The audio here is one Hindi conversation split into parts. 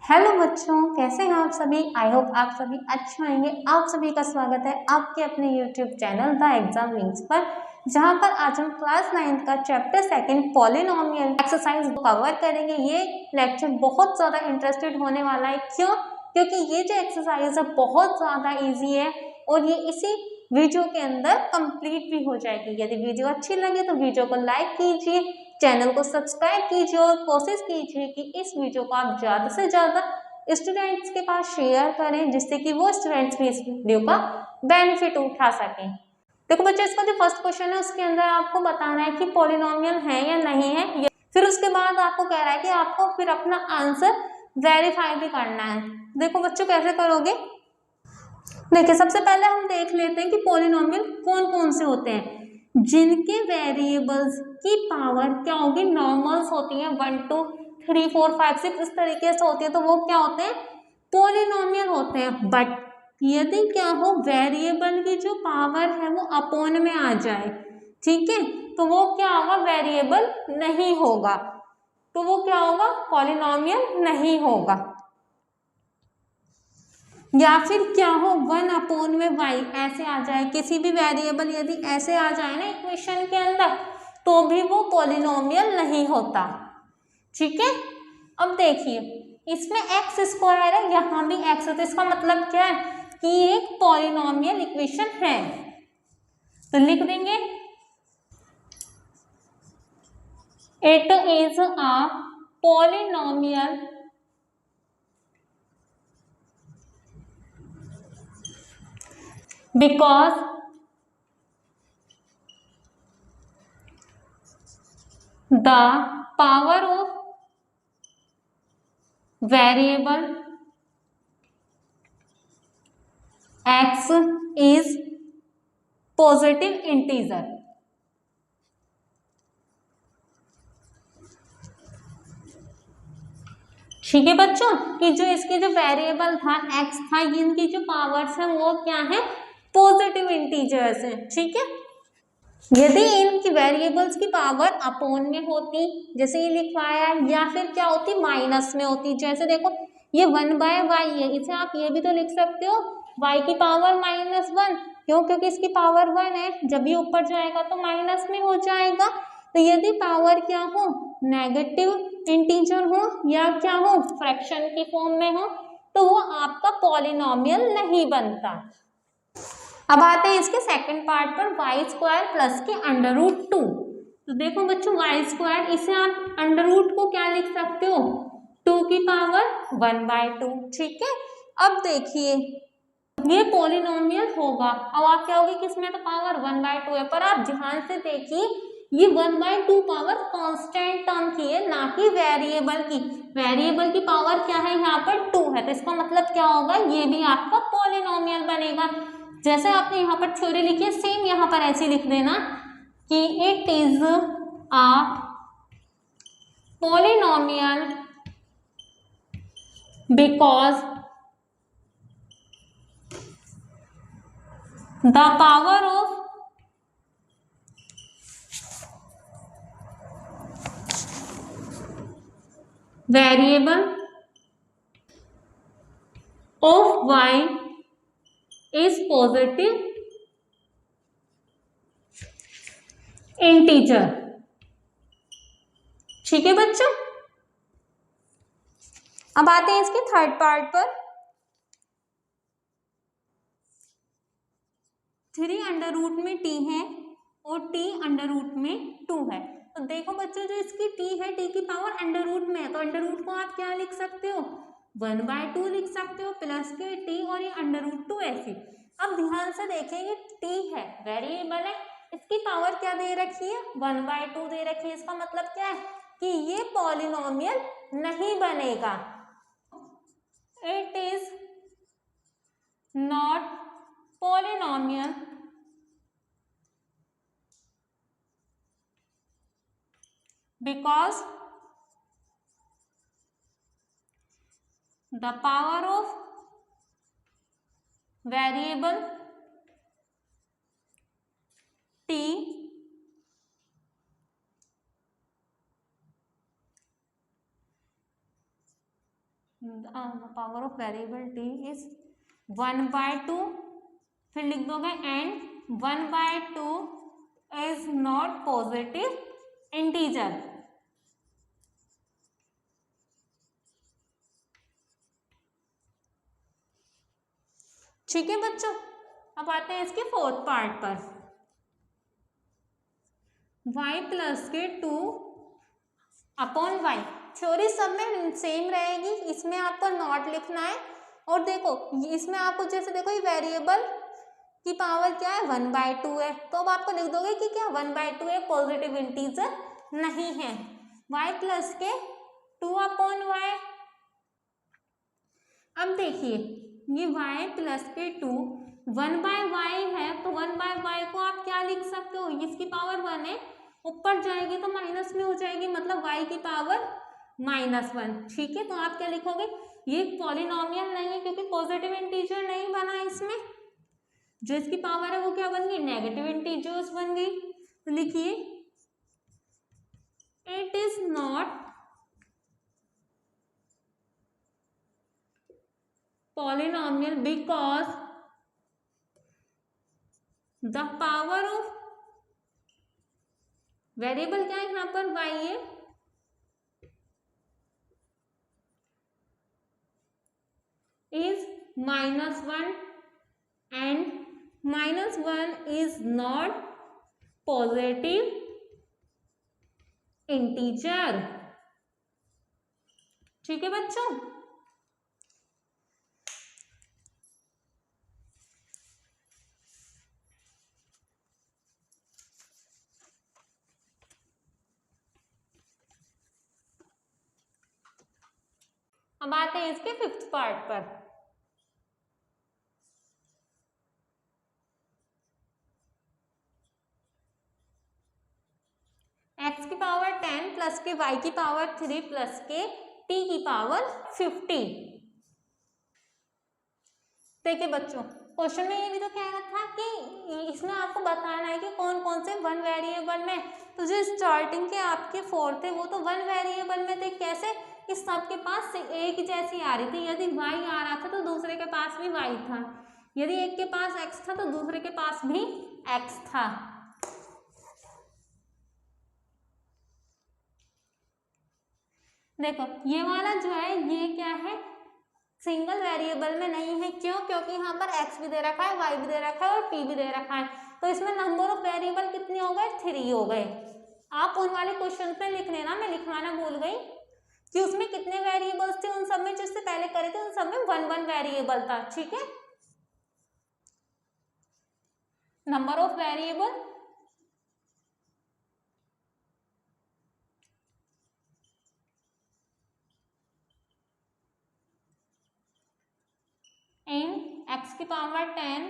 हेलो बच्चों, कैसे हैं आप सभी। आई होप आप सभी अच्छे होंगे। आप सभी का स्वागत है आपके अपने YouTube channel the exam links पर, जहां पर आज हम क्लास 9 का chapter second polynomial exercise cover करेंगे। ये लेक्चर बहुत ज़्यादा इंटरेस्टेड होने वाला है। क्यों? क्योंकि ये जो एक्सरसाइज है बहुत ज़्यादा ईजी है और ये इसी वीडियो के अंदर कंप्लीट भी हो जाएगी। यदि वीडियो अच्छी लगे तो वीडियो को लाइक कीजिए, चैनल को सब्सक्राइब कीजिए और कोशिश कीजिए कि इस वीडियो को आप ज़्यादा से ज़्यादा स्टूडेंट्स के पास शेयर करें, जिससे कि वो स्टूडेंट्स भी इस वीडियो का बेनिफिट उठा सकें। देखो बच्चों, इसका जो फर्स्ट क्वेश्चन है उसके अंदर आपको बताना है कि पॉलिनोमियल है या नहीं है। फिर उसके बाद आपको कह रहा है कि आपको फिर अपना आंसर वेरीफाई भी करना है। देखो बच्चों, कैसे करोगे। देखिए, सबसे पहले हम देख लेते हैं कि पॉलिनोमियल कौन कौन से होते हैं। जिनके वेरिएबल्स की पावर क्या होगी, नॉर्मल्स होती हैं, 1 2 3 4 5 6 इस तरीके से होती है, तो वो क्या होते हैं, पॉलिनोमियल होते हैं। बट यदि क्या हो, वेरिएबल की जो पावर है वो अपोन में आ जाए, ठीक है, तो वो क्या होगा, वेरिएबल नहीं होगा, तो वो क्या होगा, पॉलिनोमियल नहीं होगा। या फिर क्या हो, 1 अपॉन में y ऐसे आ जाए, किसी भी वेरिएबल यदि ऐसे आ जाए ना इक्वेशन के अंदर, तो भी वो पॉलिनोमियल नहीं होता। ठीक है, अब देखिए, इसमें एक्स स्क्वायर है, यहाँ भी एक्स है, तो इसका मतलब क्या है कि एक पॉलिनोमियल इक्वेशन है। तो लिख देंगे it is a polynomial because the power of variable x is positive integer। ठीक है बच्चों, कि जो इसके जो वेरिएबल था x था, इनकी जो पावर्स है वो क्या है, पॉजिटिव इंटीजर्स है। ठीक है, यदि इनकी वेरिएबल्स की पावर अपोन में होती, जैसे ये लिखवाया, या फिर क्या होती, माइनस में होती। जैसे देखो, ये 1/y है, इसे आप ये भी तो लिख सकते हो y की पावर -1। क्यों? क्योंकि इसकी पावर 1 है, जब ये ऊपर जाएगा तो माइनस में हो जाएगा। तो यदि पावर क्या हो, नेगेटिव इंटीजर हो या क्या हो, फ्रैक्शन की फॉर्म में हो, तो वो आपका पॉलिनोमियल नहीं बनता। अब आते हैं इसके सेकंड पार्ट पर, वाई स्क्वायर प्लस के √2। तो देखो बच्चों, वाई स्क्वायर, इसे आप √2 को क्या लिख सकते हो, 2 की पावर 1/2। ठीक है, अब देखिए, ये पॉलिनोमियल होगा। अब आप क्या होगी कि इसमें तो पावर 1/2 है, पर आप ध्यान से देखिए, ये 1/2 पावर कांस्टेंट टर्म की है, ना कि वेरिएबल की। वेरिएबल की पावर क्या है, यहाँ पर 2 है, तो इसका मतलब क्या होगा, ये भी आपका पॉलिनोमियल बनेगा। जैसे आपने यहाँ पर थ्योरी लिखी है, सेम यहाँ पर ऐसे लिख देना कि it is a polynomial because the power of variable of y is positive integer. ठीक है बच्चों, अब आते हैं इसके थर्ड पार्ट पर। 3 में t है और t √ में 2 है। तो देखो बच्चों, जो इसकी t है, t की पावर √ में है, तो √ को आप क्या लिख सकते हो, 1/2 लिख सकते हो, प्लस के t और ये √2 ऐसे। अब ध्यान से देखेंगे, t है, वेरिएबल है, इसकी पावर क्या दे रखी है, 1/2 दे रखी है। इसका मतलब क्या है कि ये पॉलिनोमियल नहीं बनेगा। It is not polynomial because the power of variable t power of variable T is 1/2, फिर लिख दोगे and 1/2 is not positive integer. ठीक है बच्चों, अब आते हैं इसके फोर्थ पार्ट पर। y प्लस के 2/y थ्योरी सब में सेम रहेगी, इसमें आपको नॉट लिखना है। और देखो इसमें आपको जैसे देखो ये वेरिएबल की पावर क्या है 1/2 है, तो अब आपको लिख दोगे कि क्या 1/2 है, पॉजिटिव इंटीजर नहीं है। y प्लस के 2/y, अब देखिए ये y प्लस के 2 1/y है, तो 1/y को आप क्या लिख सकते हो, इसकी पावर 1 है, ऊपर जाएगी तो माइनस में हो जाएगी, मतलब y की पावर -1। ठीक है, तो आप क्या लिखोगे, ये पॉलिनोमियल नहीं है क्योंकि पॉजिटिव इंटीजर नहीं बना इसमें, जो इसकी पावर है वो क्या बन गई, नेगेटिव इंटीजर्स बन गई। तो लिखिए it is not polynomial because the power of variable क्या है यहाँ पर y है, is -1 and -1 is not positive integer। ठीक है बच्चों, अब आते हैं इसके फिफ्थ पार्ट पर। x की पावर 10 प्लस के y की पावर 3 प्लस के t की पावर 50। देखिए बच्चों, क्वेश्चन में ये भी तो कह रहा था कि इसमें आपको बताना है कि कौन कौन से वन वेरिएबल में, तो जो स्टार्टिंग के आपके 4 थे वो तो वन वेरिएबल में थे। कैसे, कि सबके पास एक जैसी आ रही थी, यदि y आ रहा था तो दूसरे के पास भी y था, यदि एक के पास x था तो दूसरे के पास भी x था। देखो ये वाला जो है ये क्या है, सिंगल वेरिएबल में नहीं है। क्यों, क्योंकि यहाँ पर x भी दे रखा है, y भी दे रखा है और t भी दे रखा है, तो इसमें नंबर ऑफ वेरिएबल कितने हो गए, 3 हो गए। आप उन वाले क्वेश्चन पे लिख लेना, मैं लिखवाना भूल गई कि उसमें कितने वेरिएबल्स थे, उन सब में जिससे पहले करे थे उन सब में 1 वेरिएबल था। ठीक है, number of variable in x की पावर 10,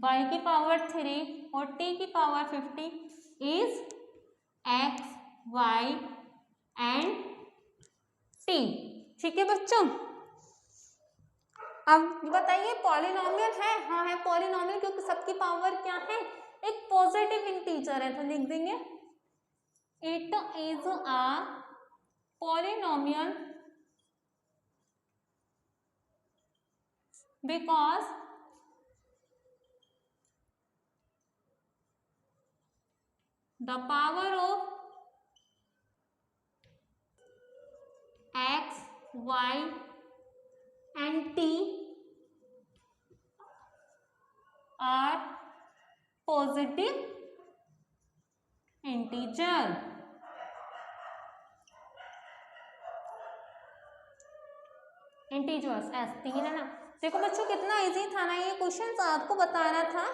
y की पावर 3 और t की power 50 is x, y and t। ठीक है बच्चों, अब बताइए पॉलिनोमियल है, हाँ है पॉलिनोमियल, क्योंकि सबकी पावर क्या है, एक पॉजिटिव इंटीजर है, तो लिख देंगे it is a polynomial because the power of x, y and t are positive integer। Integers S3 है ना। देखो बच्चों कितना इजी था ना ये क्वेश्चन, आपको बताना था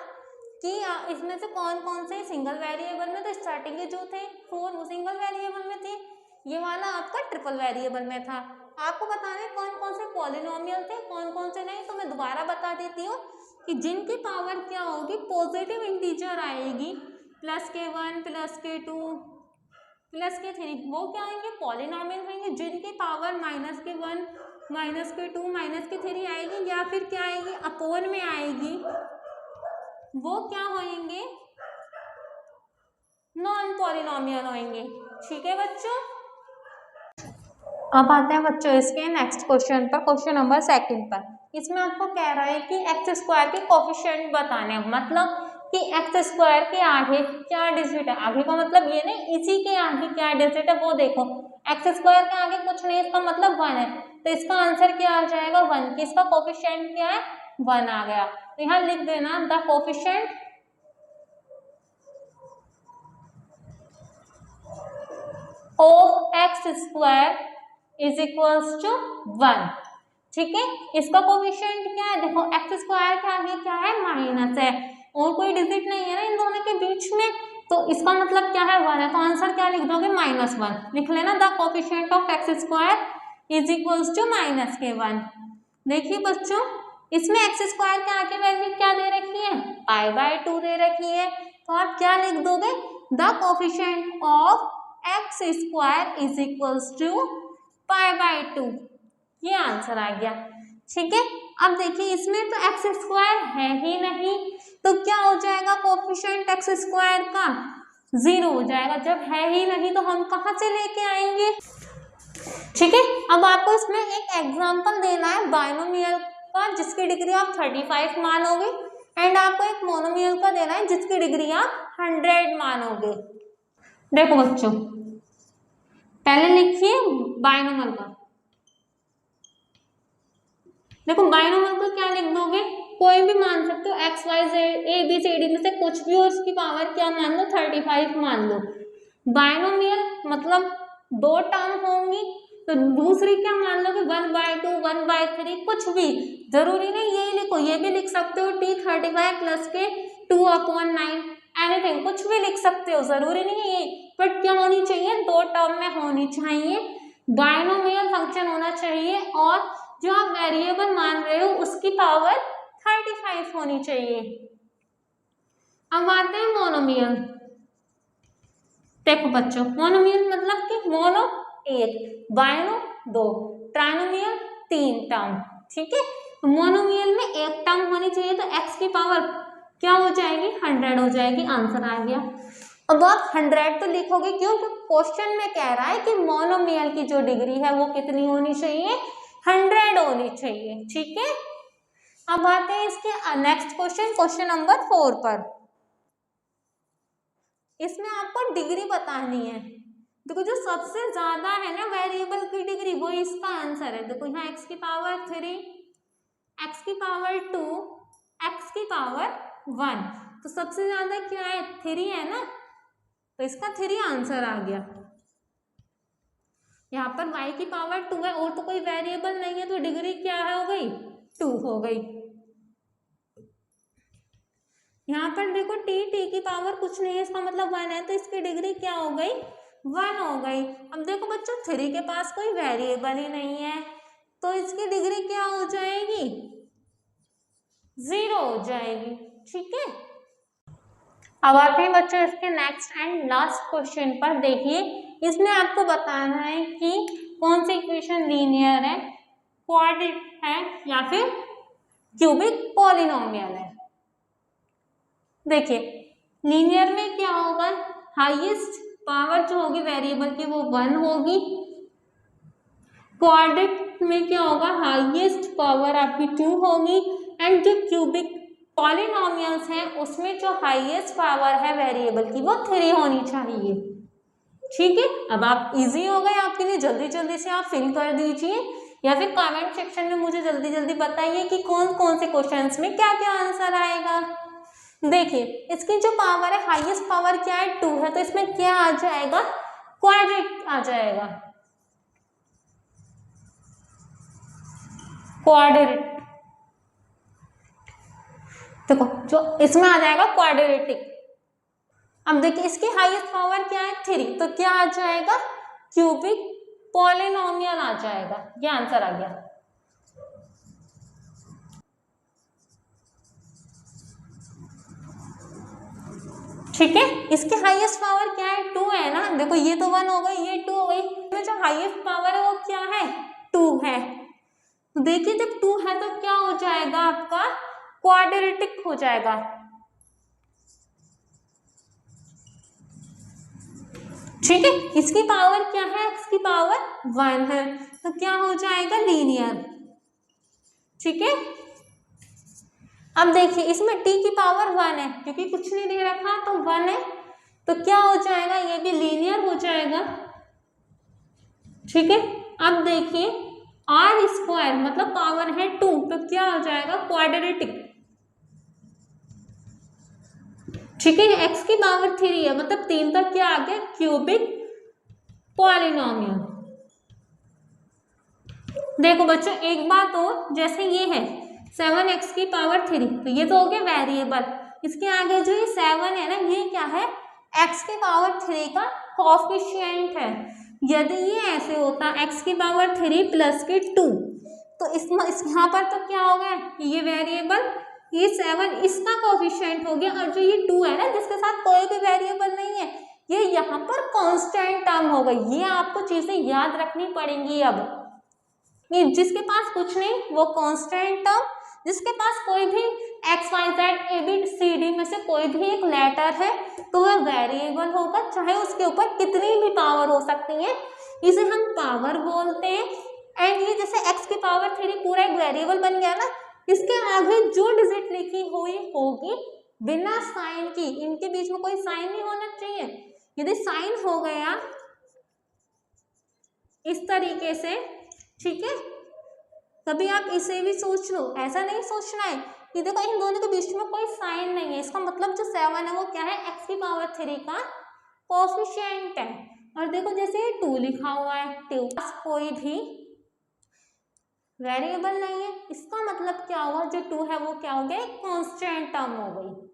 कि इसमें से कौन कौन से सिंगल वेरिएबल में, तो स्टार्टिंग के जो थे 4 वो सिंगल वेरिएबल में थे, ये वाला आपका ट्रिपल वेरिएबल में था। आपको बताना है कौन कौन से पॉलिनोमियल थे, कौन कौन से नहीं, तो मैं दोबारा बता देती हूँ कि जिनकी पावर क्या होगी, पॉजिटिव इंटीजर आएगी, +1 +2 +3, वो क्या आएंगे, पॉलिनोमियल होंगे। जिनकी पावर -1 -2 -3 आएगी या फिर क्या आएगी, अपोन में आएगी, वो क्या होंगे, नॉन पॉलिनोमियल होंगे। ठीक है बच्चों, अब आते हैं बच्चों इसके नेक्स्ट क्वेश्चन पर, क्वेश्चन नंबर 2 पर। इसमें आपको कह रहा है कि एक्स स्क्वायर के कोफिशिएंट बताने हैं, मतलब कि एक्स स्क्वायर के आगे क्या डिजिट है, आगे का मतलब ये नहीं इसी के आगे क्या डिजिट है वो देखो। एक्स स्क्वायर के आगे कुछ नहीं, इसका मतलब 1 है, तो इसका आंसर क्या आ जाएगा 1, कि इसका कोफिशिएंट क्या है 1 आ गया। तो यहाँ लिख देना the coefficient of X square is equals to 1। ठीक है, इसका कोफिशिएंट क्या है, देखो एक्स स्क्वायर के आगे क्या है माइनस है और कोई डिजिट नहीं है ना इन दोनों के बीच में, तो इसका मतलब क्या है 1 है, तो आंसर क्या लिख दोगे -1 लिख लेना। The coefficient of X square is equals to -1। देखिए बच्चों इसमें एक्स स्क्वायर के आगे वैल्यू क्या दे रखी है π/2 दे रखी है, तो आप क्या लिख दोगे the coefficient of X square is equals to π/2, ये आंसर आ गया। ठीक है, अब देखिए इसमें तो एक्स स्क्वायर है ही नहीं, तो क्या हो जाएगा कोफिशिएंट एक्स स्क्वायर का 0 हो जाएगा। जब है ही नहीं तो हम कहाँ से लेके आएंगे। ठीक है, अब आपको इसमें एक एग्जांपल देना है बाइनोमियल का जिसकी डिग्री आप 35 मानोगे, एंड आपको एक मोनोमियल का देना है जिसकी डिग्री आप 100 मानोगे। देखो बच्चों पहले लिखिए बाइनोमियल का, देखो बाइनोमियल को क्या लिख दोगे, कोई भी मान सकते हो X Y Z A B C D में से कुछ भी और उसकी पावर क्या मान लो 35 मान लो। बाइनोमियल मतलब 2 टर्म होंगी, तो दूसरी क्या मान लो कि 1/2 1/3 कुछ भी, जरूरी नहीं यही लिखो, ये भी लिख सकते हो t35 प्लस के 2/9 एनीथिंग, कुछ भी लिख सकते हो, जरूरी नहीं है ये, बट क्या होनी चाहिए 2 टर्म में होनी चाहिए, बाइनोमियल फंक्शन होना चाहिए और जो आप वेरिएबल मान रहे हो उसकी पावर 35 होनी चाहिए। अब आते हैं मोनोमियल। देखो बच्चों मोनोमियल मतलब कि मोनो 1, बाइनो 2, ट्राइनोमियल 3 टर्म। ठीक है, मोनोमियल में 1 टर्म होनी चाहिए, तो x की पावर क्या हो जाएगी 100 हो जाएगी, आंसर आ गया। अब आप 100 तो लिखोगे क्यों, तो क्वेश्चन में कह रहा है कि मोनोमियल की जो डिग्री है वो कितनी होनी चाहिए 100 होनी चाहिए। ठीक है, अब आते हैं इसके नेक्स्ट क्वेश्चन, क्वेश्चन नंबर 4 पर। इसमें आपको डिग्री बतानी है, देखो जो सबसे ज्यादा है ना वेरिएबल की डिग्री वो इसका आंसर है। देखो यहाँ x की पावर 3, x की पावर 2, x की पावर 1, तो सबसे ज्यादा क्या है 3 है ना, तो इसका 3 आंसर आ गया। यहाँ पर y की पावर 2 है और तो कोई वेरिएबल नहीं है, तो डिग्री क्या है हो गई 2 हो गई। यहाँ पर देखो t की पावर कुछ नहीं है, इसका मतलब 1 है, तो इसकी डिग्री क्या हो गई 1 हो गई। अब देखो बच्चों 3 के पास कोई वेरिएबल ही नहीं है, तो इसकी डिग्री क्या हो जाएगी 0 हो जाएगी। ठीक है, अब आते हैं बच्चों इसके नेक्स्ट एंड लास्ट क्वेश्चन पर। देखिए इसमें आपको बताना है कि कौन सी इक्वेशन लीनियर है, क्वाड्रेटिक है या फिर क्यूबिक पॉलिनोमियल है। देखिए लीनियर में क्या होगा, हाईएस्ट पावर जो होगी वेरिएबल की वो 1 होगी, क्वाड्रेटिक में क्या होगा हाईएस्ट पावर आपकी 2 होगी, एंड जो क्यूबिक पॉलिनोमियल्स हैं उसमें जो हाईएस्ट पावर है वेरिएबल की वो 3 होनी चाहिए। ठीक है, अब आप इजी हो गए आपके लिए, जल्दी जल्दी से आप फिल कर दीजिए या फिर कमेंट सेक्शन में मुझे जल्दी जल्दी बताइए कि कौन कौन से क्वेश्चंस में क्या क्या आंसर आएगा। देखिए इसकी जो पावर है हाईएस्ट पावर क्या है 2 है, तो इसमें क्या आ जाएगा क्वाड्रेटिक आ जाएगा, क्वाड्रेटिक। देखो जो इसमें आ जाएगा क्वाड्रेटिक। अब देखिए इसकी हाईएस्ट पावर क्या है 3, तो क्या आ जाएगा क्यूबिक पॉलिनोमियल आ जाएगा, ये आंसर आ गया। ठीक है, इसकी हाईएस्ट पावर क्या है 2 है ना, देखो ये तो 1 हो गई ये 2 हो गई, तो जो हाईएस्ट पावर है वो क्या है 2 है। तो देखिए जब 2 है तो क्या हो जाएगा आपका क्वाड्रेटिक हो जाएगा। ठीक है, इसकी पावर क्या है, x की पावर 1 है, तो क्या हो जाएगा, लीनियर। ठीक है, अब देखिए इसमें t की पावर 1 है, क्योंकि कुछ नहीं दे रखा तो 1 है, तो क्या हो जाएगा, ये भी लीनियर हो जाएगा। ठीक है, अब देखिए r स्क्वायर मतलब पावर है 2, तो क्या हो जाएगा, क्वाड्रेटिक। ठीक है, x की पावर 3 है, मतलब 3 तक क्या आ गया, क्यूबिक पॉलिनोमियल। देखो बच्चों एक बात और, जैसे ये है 7x की पावर 3, तो ये तो हो गया वेरिएबल। इसके आगे जो ये 7 है ना, ये क्या है, x की पावर 3 का कोफिशिएंट है। यदि ये ऐसे होता x की पावर 3 प्लस के 2, तो यहाँ पर तो क्या हो गया, ये वेरिएबल, ये 7 इसका कोफिशिएंट हो गया, और जो ये 2 है ना जिसके साथ कोई भी वेरिएबल नहीं है, ये यहाँ पर कांस्टेंट टर्म हो गई। ये आपको चीजें याद रखनी पड़ेंगी। अब ये जिसके पास कुछ नहीं वो कांस्टेंट टर्म, जिसके पास कोई भी X Y Z A B C D में से कोई भी एक लेटर है तो वह वेरिएबल होगा, चाहे उसके ऊपर कितनी भी पावर हो सकती है, इसे हम पावर बोलते हैं। एंड ये जैसे x की पावर 3 पूरा एक वेरिएबल बन गया ना, इसके आगे जो डिजिट लिखी हुई होगी बिना साइन की, इनके बीच में कोई साइन नहीं होना चाहिए। यदि साइन हो गया इस तरीके से, ठीक है, तभी आप इसे भी सोच लो। ऐसा नहीं सोचना है कि देखो इन दोनों के बीच में कोई साइन नहीं है, इसका मतलब जो 7 है वो क्या है, x की पावर 3 का कोफिशिएंट है। और देखो जैसे 2 लिखा हुआ है, 2 कोई भी वेरिएबल नहीं है, इसका मतलब क्या हुआ, जो 2 है वो क्या हो गया, एक कांस्टेंट टर्म हो गई।